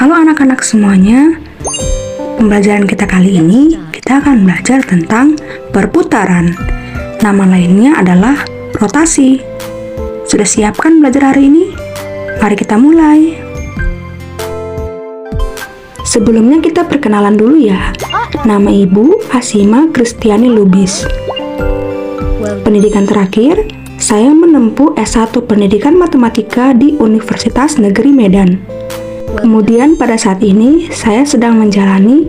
Halo anak-anak semuanya, pembelajaran kita kali ini kita akan belajar tentang perputaran. Nama lainnya adalah rotasi. Sudah siapkan belajar hari ini? Mari kita mulai. Sebelumnya kita perkenalan dulu ya. Nama Ibu Asima Kristiani Lubis. Pendidikan terakhir, saya menempuh S1 Pendidikan Matematika di Universitas Negeri Medan. Kemudian pada saat ini, saya sedang menjalani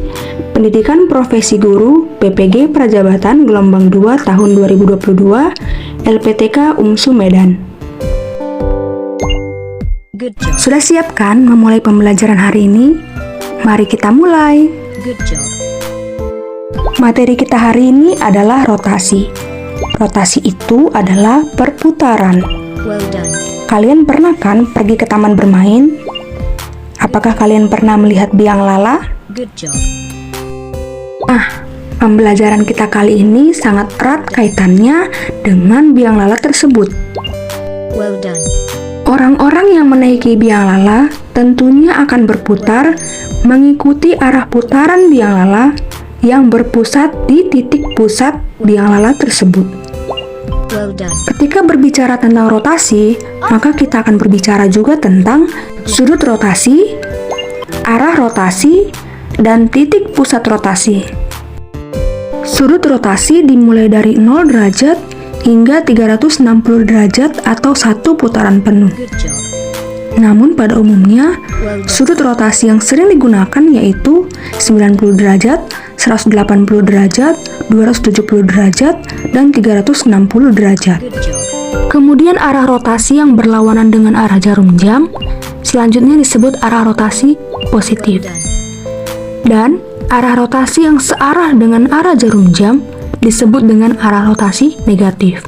pendidikan profesi guru PPG Prajabatan Gelombang 2 tahun 2022 LPTK UMSU Medan. Sudah siap kan memulai pembelajaran hari ini? Mari kita mulai. Materi kita hari ini adalah rotasi. Rotasi itu adalah perputaran. Kalian pernah kan pergi ke taman bermain? Apakah kalian pernah melihat biang lala? Nah, pembelajaran kita kali ini sangat erat kaitannya dengan biang lala tersebut. Orang-orang yang menaiki biang lala tentunya akan berputar mengikuti arah putaran biang lala yang berpusat di titik pusat biang lala tersebut. Ketika berbicara tentang rotasi, maka kita akan berbicara juga tentang sudut rotasi, arah rotasi, dan titik pusat rotasi. Sudut rotasi dimulai dari 0 derajat hingga 360 derajat atau satu putaran penuh. Namun pada umumnya, sudut rotasi yang sering digunakan yaitu 90 derajat, 180 derajat, 270 derajat, dan 360 derajat. Kemudian arah rotasi yang berlawanan dengan arah jarum jam, selanjutnya disebut arah rotasi positif. Dan arah rotasi yang searah dengan arah jarum jam disebut dengan arah rotasi negatif.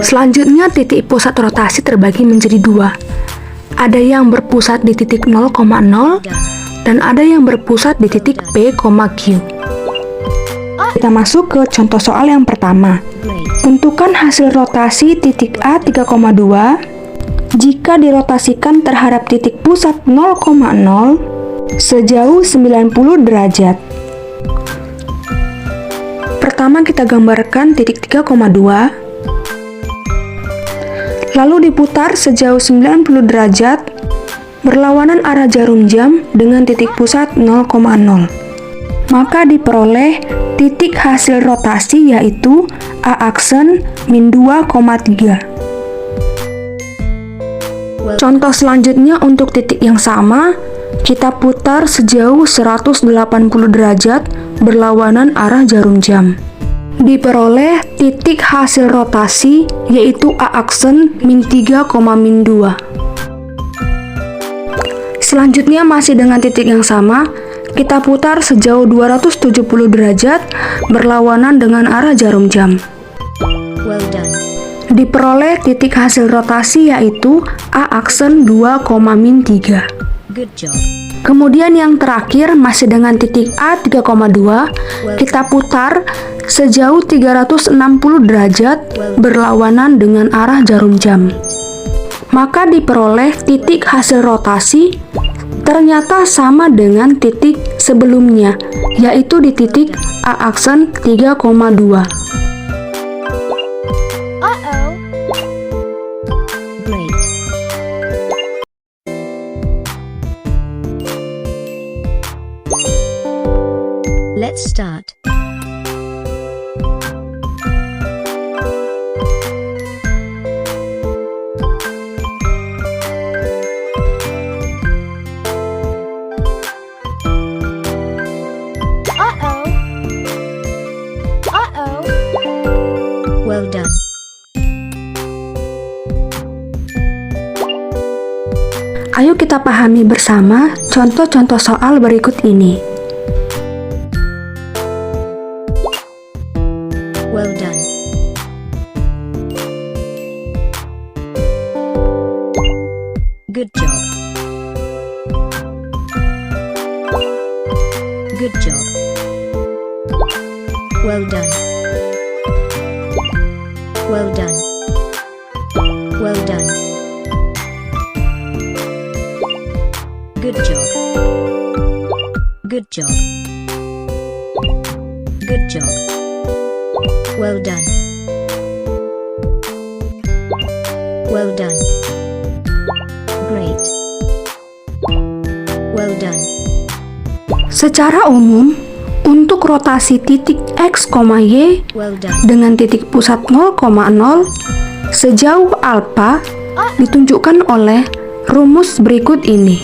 Selanjutnya titik pusat rotasi terbagi menjadi dua. Ada yang berpusat di titik 0,0 dan ada yang berpusat di titik P, Q. Kita masuk ke contoh soal yang pertama. Tentukan hasil rotasi titik A 3,2 jika dirotasikan terhadap titik pusat 0,0 sejauh 90 derajat. Pertama kita gambarkan titik 3,2, lalu diputar sejauh 90 derajat berlawanan arah jarum jam dengan titik pusat 0,0. Maka diperoleh titik hasil rotasi yaitu A aksen min 2,3. Contoh selanjutnya untuk titik yang sama, kita putar sejauh 180 derajat berlawanan arah jarum jam. Diperoleh titik hasil rotasi yaitu A aksen min 3,2. Selanjutnya masih dengan titik yang sama, kita putar sejauh 270 derajat berlawanan dengan arah jarum jam. Diperoleh titik hasil rotasi yaitu A aksen 2,-3. Kemudian yang terakhir masih dengan titik A 3,2, kita putar sejauh 360 derajat berlawanan dengan arah jarum jam. Maka diperoleh titik hasil rotasi ternyata sama dengan titik sebelumnya, yaitu di titik A aksen 3,2. Let's start. Well done. Ayo kita pahami bersama contoh-contoh soal berikut ini. Well done. Good job. Good job. Well done. Well done. Well done. Good job. Good job. Good job. Well done. Well done. Great. Well done. Secara umum, untuk rotasi titik X, Y Well done. dengan titik pusat 0,0 sejauh alfa ditunjukkan oleh rumus berikut ini.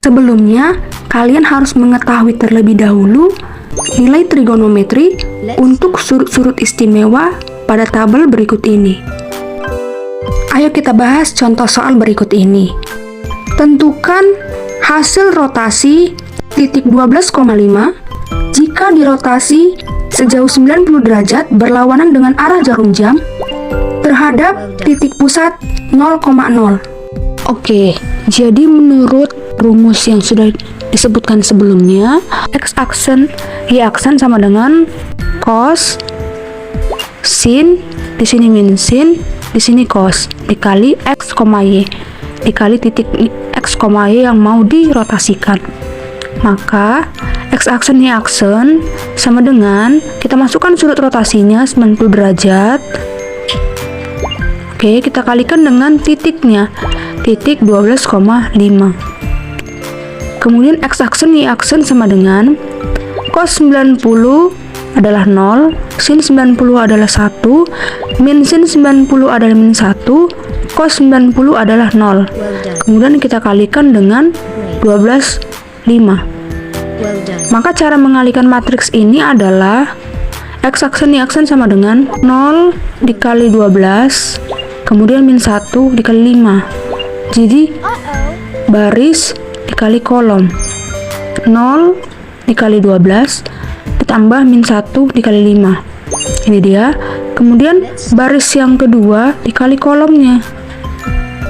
Sebelumnya, kalian harus mengetahui terlebih dahulu nilai trigonometri untuk surut-surut istimewa pada tabel berikut ini. Ayo kita bahas contoh soal berikut ini. Tentukan hasil rotasi titik 12,5 jika dirotasi sejauh 90 derajat berlawanan dengan arah jarum jam terhadap titik pusat 0,0. Oke, jadi menurut rumus yang sudah disebutkan sebelumnya, x-aksen, y-aksen sama dengan cos, sin, di sini min sin, di sini cos, dikali x, y, dikali titik x, y yang mau dirotasikan. Maka x-aksen, y-aksen sama dengan, kita masukkan sudut rotasinya 90 derajat. Oke, kita kalikan dengan titiknya, titik 12,5. Kemudian x-aksen, y-aksen sama dengan cos 90 adalah 0, sin 90 adalah 1, min sin 90 adalah min 1, cos 90 adalah 0. Well done. Kemudian kita kalikan dengan 12,5. Well done. Maka cara mengalikan matriks ini adalah x-aksen, y-aksen sama dengan 0 dikali 12, kemudian min 1 dikali 5. Jadi baris dikali kolom, 0 dikali 12 ditambah min 1 dikali 5. Ini dia. Kemudian baris yang kedua dikali kolomnya,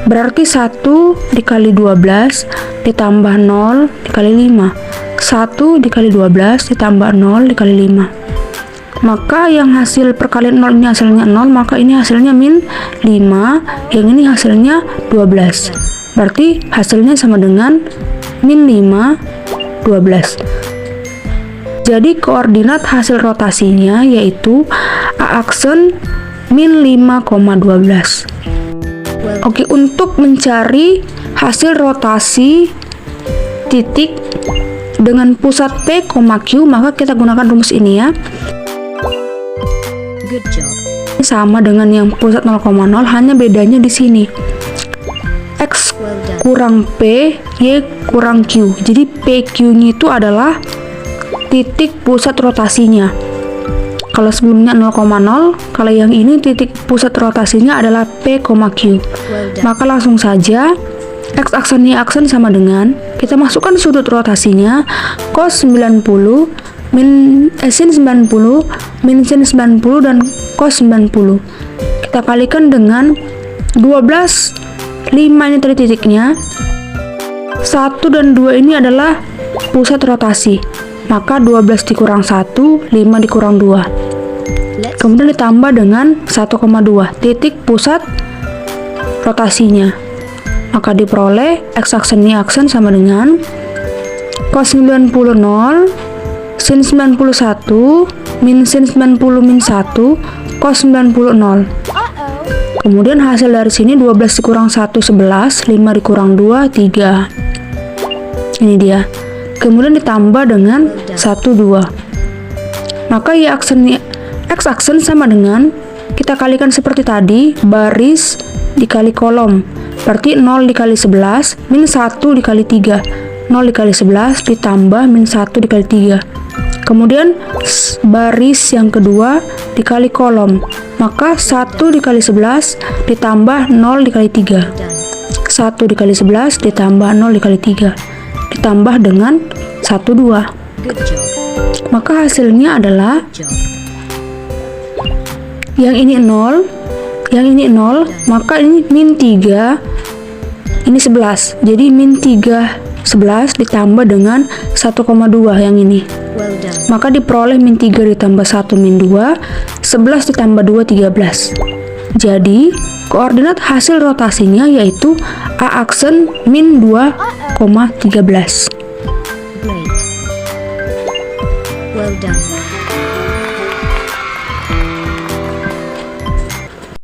berarti 1 dikali 12 ditambah 0 dikali 5, 1 dikali 12 ditambah 0 dikali 5. Maka yang hasil perkalian 0 ini hasilnya 0, maka ini hasilnya min 5, yang ini hasilnya 12. Berarti hasilnya sama dengan min 5, 12. Jadi koordinat hasil rotasinya yaitu A-aksen min 5,12. Oke, untuk mencari hasil rotasi titik dengan pusat P, Q, maka kita gunakan rumus ini ya. Good job. Sama dengan yang pusat 0,0, hanya bedanya di sini. X Well done. kurang P, Y kurang Q. Jadi PQ-nya itu adalah titik pusat rotasinya. Kalau sebelumnya 0,0, kalau yang ini titik pusat rotasinya adalah P, Q. Well done. Maka langsung saja x-aksen, y-aksen sama dengan, kita masukkan sudut rotasinya cos 90, sin 90, min sin 90, dan cos 90. Kita kalikan dengan 12, 5 ini tadi titiknya, 1 dan 2 ini adalah pusat rotasi. Maka 12 dikurang 1, 5 dikurang 2. Kemudian ditambah dengan 1,2 titik pusat rotasinya. Maka diperoleh x-aksen, y-aksen sama dengan cos 90 0, sin 91, min sin 90 min 1, cos 90 0. Kemudian hasil dari sini 12 dikurang 1, 11, 5 dikurang 2, 3. Ini dia. Kemudian ditambah dengan 1, 2. Maka x-aksen sama dengan, kita kalikan seperti tadi, baris dikali kolom. Berarti 0 dikali 11, min 1 dikali 3. 0 dikali 11 ditambah min 1 dikali 3. Kemudian baris yang kedua dikali kolom. Maka 1 dikali 11 ditambah 0 dikali 3. 1 dikali 11 ditambah 0 dikali 3. Ditambah dengan 1, 2. Good job. Maka hasilnya adalah Job. yang ini 0, yang ini 0, maka ini min 3, ini 11. Jadi min 3, 11 ditambah dengan 1,2 yang ini. Well done. Maka diperoleh min 3 ditambah 1 min 2, 11 ditambah 2, 13. Jadi koordinat hasil rotasinya yaitu A-aksen min 2,5. Great. Well done.